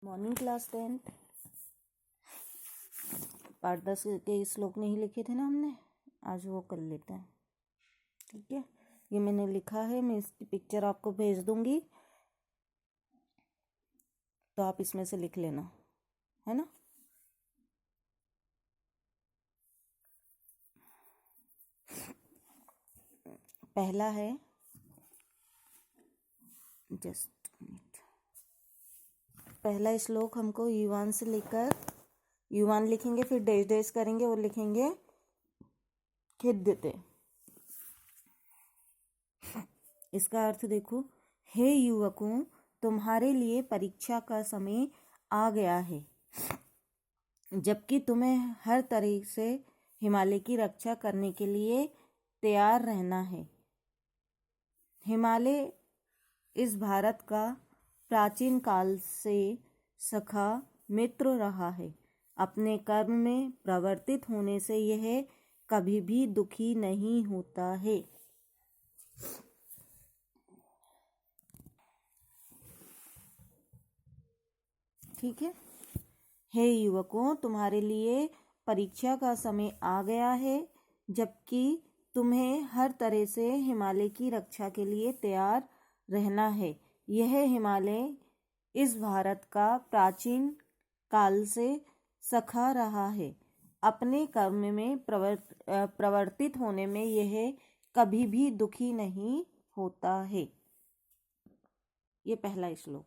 Morning class 10th part 10 के श्लोक नहीं लिखे थे ना हमने, आज वो कर लेते हैं। ठीक है, ये मैंने लिखा है, मैं इसकी पिक्चर आपको भेज दूंगी, तो आप इसमें से लिख लेना, है ना। पहला है, जस्ट मिनट, पहला श्लोक हमको युवान से लेकर, युवान लिखेंगे, फिर डैश डैश करेंगे और लिखेंगे खिद्यते। इसका अर्थ देखो, हे युवकों, तुम्हारे लिए परीक्षा का समय आ गया है, जबकि तुम्हें हर तरह से हिमालय की रक्षा करने के लिए तैयार रहना है। हिमालय इस भारत का प्राचीन काल से सखा मित्र रहा है। अपने कर्म में प्रवर्तित होने से यह कभी भी दुखी नहीं होता है। ठीक है, हे युवकों, तुम्हारे लिए परीक्षा का समय आ गया है, जबकि तुम्हें हर तरह से हिमालय की रक्षा के लिए तैयार रहना है। यह हिमालय इस भारत का प्राचीन काल से सखा रहा है। अपने कर्म में प्रवर्तित होने में यह कभी भी दुखी नहीं होता है। ये पहला श्लोक।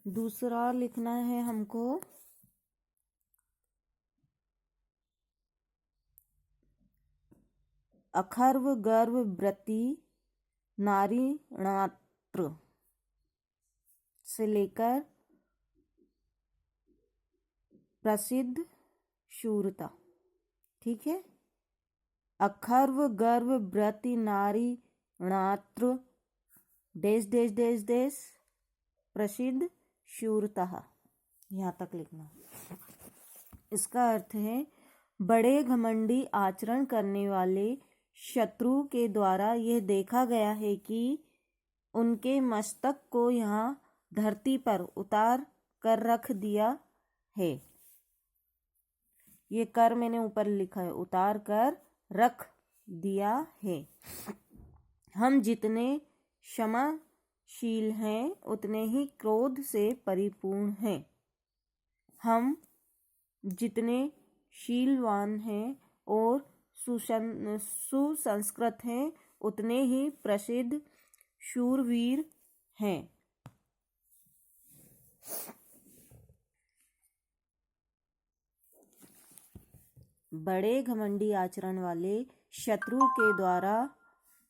दूसरा लिखना है हमको, अखर्व गर्व व्रति नारीणात्र से लेकर प्रसिद्ध शूरता। ठीक है, अखर्व गर्व व्रति नारीणात्र देश देश देश देश प्रसिद्ध शूरता, यहाँ तक लिखना। इसका अर्थ है, बड़े घमंडी आचरण करने वाले शत्रु के द्वारा यह देखा गया है कि उनके मस्तक को यहाँ धरती पर उतार कर रख दिया है। ये कर मैंने ऊपर लिखा है, उतार कर रख दिया है। हम जितने क्षमाशील हैं, उतने ही क्रोध से परिपूर्ण हैं। हम जितने शीलवान हैं और सुसंस्कृत हैं, उतने ही प्रसिद्ध शूरवीर हैं। बड़े घमंडी आचरण वाले शत्रु के द्वारा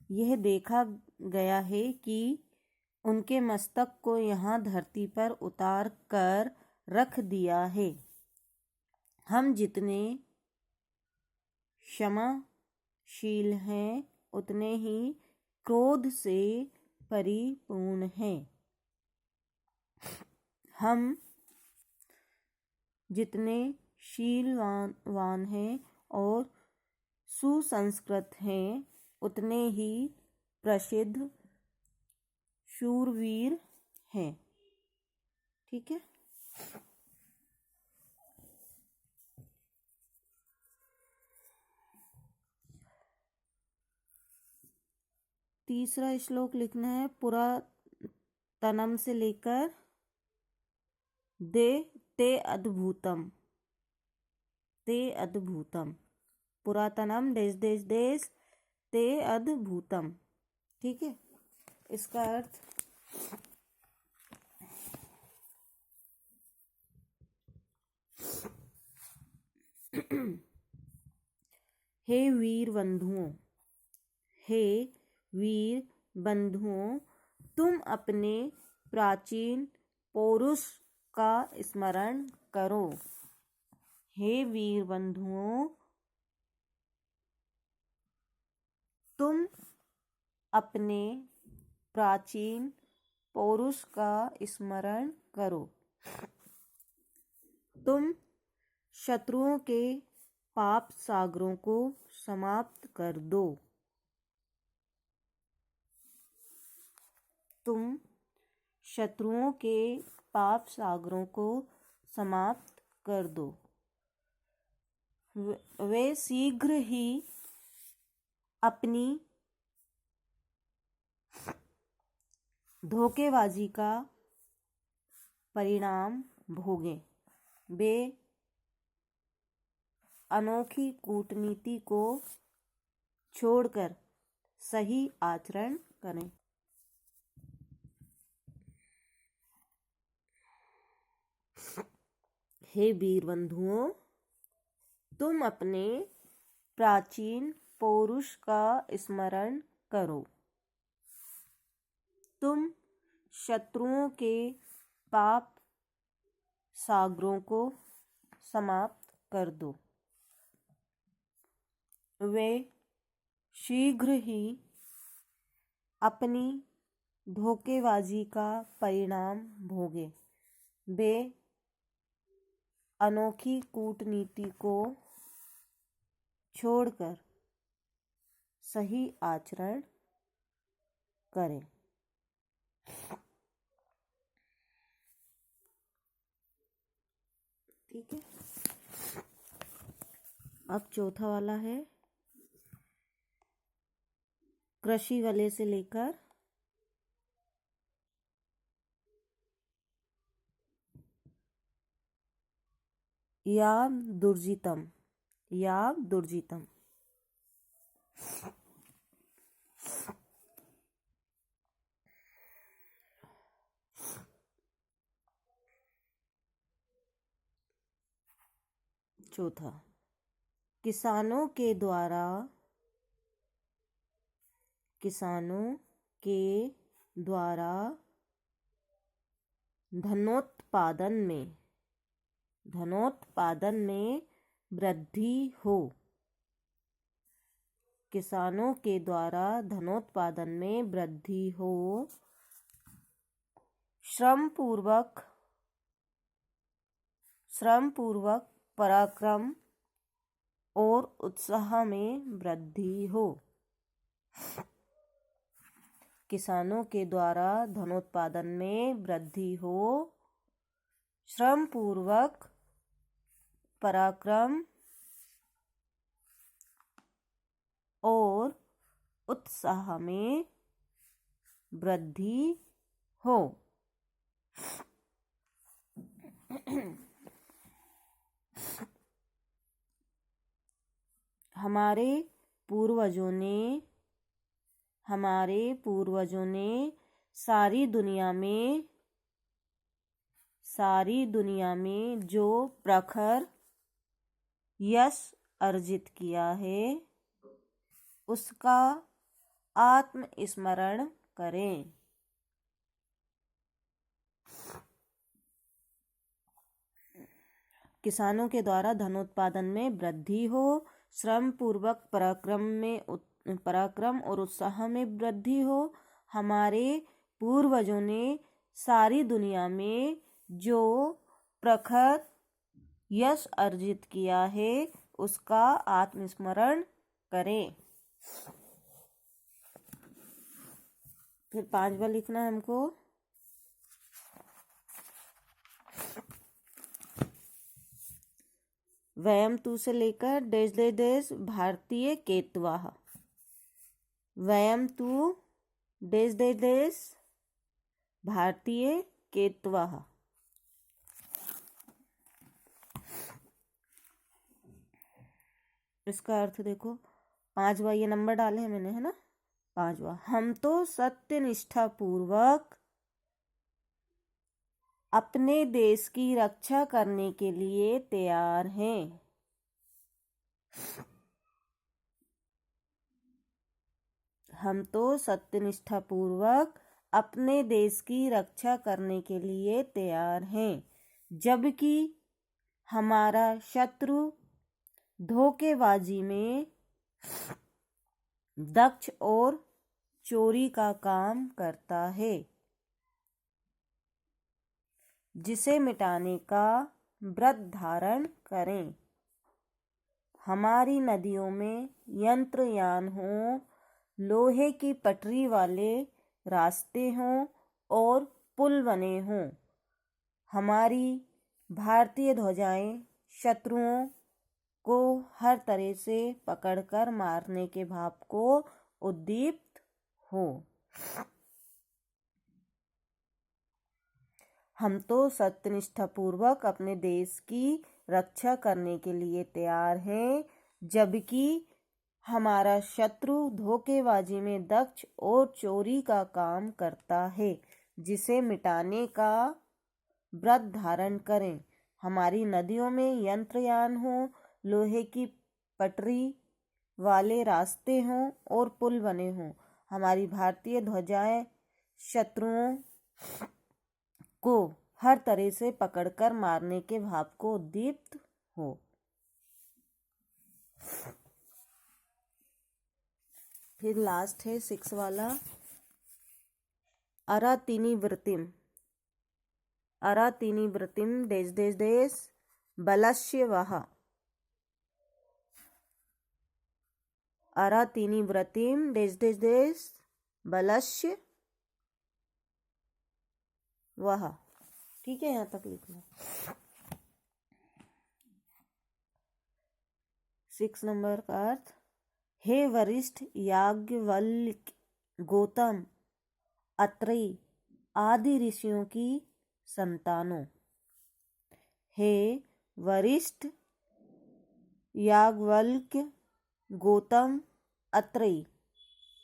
यह देखा गया है कि उनके मस्तक को यहाँ धरती पर उतार कर रख दिया है। हम जितने क्षमाशील हैं, उतने ही क्रोध से परिपूर्ण हैं। हम जितने शीलवान हैं और सुसंस्कृत हैं, उतने ही प्रसिद्ध शूरवीर हैं। ठीक है, तीसरा श्लोक लिखना है, पुरातनम से लेकर ते अद्भुतम, ते अद्भुतम, पुरातनम देश देश देश ते अद्भुतम। ठीक है, इसका अर्थ, हे वीर बंधुओं, हे वीर बंधुओं, तुम अपने प्राचीन पौरुष का स्मरण करो। हे वीर बंधुओं, तुम अपने प्राचीन पौरुष का स्मरण करो। तुम शत्रुओं के पाप सागरों को समाप्त कर दो। तुम शत्रुओं के पाप सागरों को समाप्त कर दो। वे शीघ्र ही अपनी धोखेबाजी का परिणाम भोगें। वे अनोखी कूटनीति को छोड़कर सही आचरण करें। हे वीर बंधुओं, तुम अपने प्राचीन पौरुष का स्मरण करो। तुम शत्रुओं के पाप सागरों को समाप्त कर दो। वे शीघ्र ही अपनी धोखेबाजी का परिणाम भोगे। वे अनोखी कूटनीति को छोड़कर सही आचरण करें। ठीक है। अब चौथा वाला है, कृषि वाले से लेकर याम दुर्जितम। याम दुर्जितम। चौथा, किसानों के द्वारा धनोत्पादन में वृद्धि हो। किसानों के द्वारा धनोत्पादन में वृद्धि हो। श्रम पूर्वक पराक्रम और उत्साह में वृद्धि हो। किसानों के द्वारा धनोत्पादन में वृद्धि हो। श्रम पूर्वक पराक्रम और उत्साह में वृद्धि हो। हमारे पूर्वजों ने सारी दुनिया में जो प्रखर यश अर्जित किया है, उसका आत्मस्मरण करें। किसानों के द्वारा धनोत्पादन में वृद्धि हो। श्रम पूर्वक पराक्रम और उत्साह में वृद्धि हो। हमारे पूर्वजों ने सारी दुनिया में जो प्रखर यश अर्जित किया है, उसका आत्मस्मरण करें। फिर 5वां लिखना है हमको, वयम तू से लेकर देश देश देश भारतीय केतवाह। वयम तू देश देश देश भारतीय केतवाह। इसका अर्थ देखो, 5वां ये नंबर डाले हैं मैंने, है ना। 5वां, हम तो सत्य निष्ठा पूर्वक अपने देश की रक्षा करने के लिए तैयार हैं। हम तो सत्यनिष्ठा पूर्वक अपने देश की रक्षा करने के लिए तैयार हैं, जबकि हमारा शत्रु धोखेबाजी में दक्ष और चोरी का काम करता है, जिसे मिटाने का व्रत धारण करें। हमारी नदियों में यंत्रयान हों, लोहे की पटरी वाले रास्ते हों और पुल बने हों। हमारी भारतीय ध्वजाएं शत्रुओं को हर तरह से पकड़कर मारने के भाव को उद्दीप्त हो। हम तो सत्यनिष्ठापूर्वक अपने देश की रक्षा करने के लिए तैयार हैं, जबकि हमारा शत्रु धोखेबाजी में दक्ष और चोरी का काम करता है, जिसे मिटाने का व्रत धारण करें। हमारी नदियों में यंत्रयान हों, लोहे की पटरी वाले रास्ते हों और पुल बने हों। हमारी भारतीय ध्वजाएं शत्रुओं को हर तरह से पकड़कर मारने के भाव को उद्दीप्त हो। फिर लास्ट है 6 वाला, अरातिनी वृत्तिम। अरातिनी वृत्तिम देश देश देश बलस्य वह। अरातिनी वृत्तिम देश देश देश बलस्य वह। ठीक है, यहाँ तक लिख लो। 6 नंबर का अर्थ, हे वरिष्ठ याज्ञवल्क्य, गौतम, अत्रेय आदि ऋषियों की संतानों। हे वरिष्ठ याज्ञवल्क्य, गौतम, अत्रेय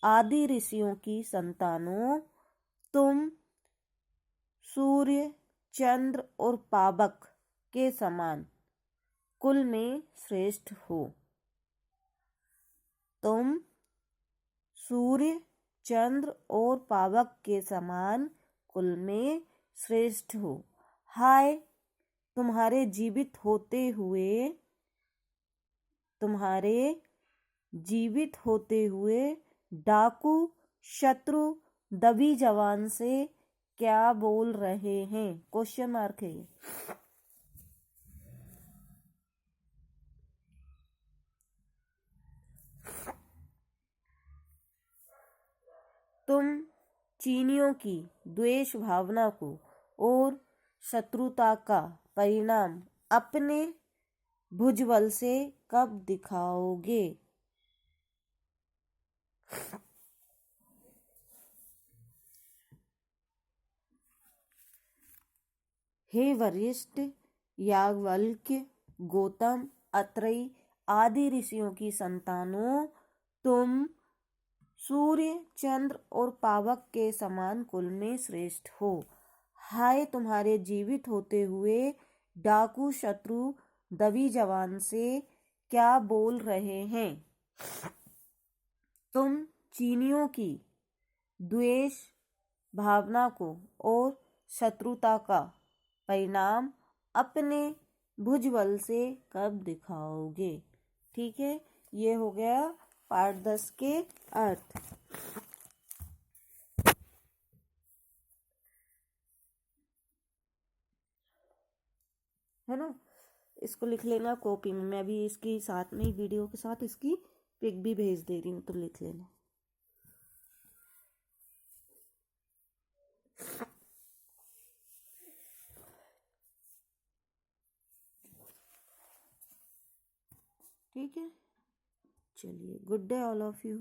आदि ऋषियों की संतानों, तुम सूर्य, चंद्र और पावक के समान कुल में श्रेष्ठ हो। तुम सूर्य, चंद्र और पावक के समान कुल में श्रेष्ठ हो। हाय, तुम्हारे जीवित होते हुए डाकू शत्रु दबी जवान से क्या बोल रहे हैं? क्वेश्चन मार्क है ये। तुम चीनियों की द्वेष भावना को और शत्रुता का परिणाम अपने भुजबल से कब दिखाओगे? हे वरिष्ठ याज्ञवल्क्य, गौतम, अत्रेय आदि ऋषियों की संतानों, तुम सूर्य, चंद्र और पावक के समान कुल में श्रेष्ठ हो। हाय, तुम्हारे जीवित होते हुए डाकू शत्रु दबी जवान से क्या बोल रहे हैं? तुम चीनियों की द्वेष भावना को और शत्रुता का परिणाम अपने भुजबल से कब दिखाओगे? ठीक है, ये हो गया पार्ट 10 के अर्थ। है ना, इसको लिख लेना कॉपी में। मैं भी इसकी साथ में वीडियो के साथ इसकी पिक भी भेज दे रही हूँ, तो लिख लेना। ठीक है, चलिए, good day all of you.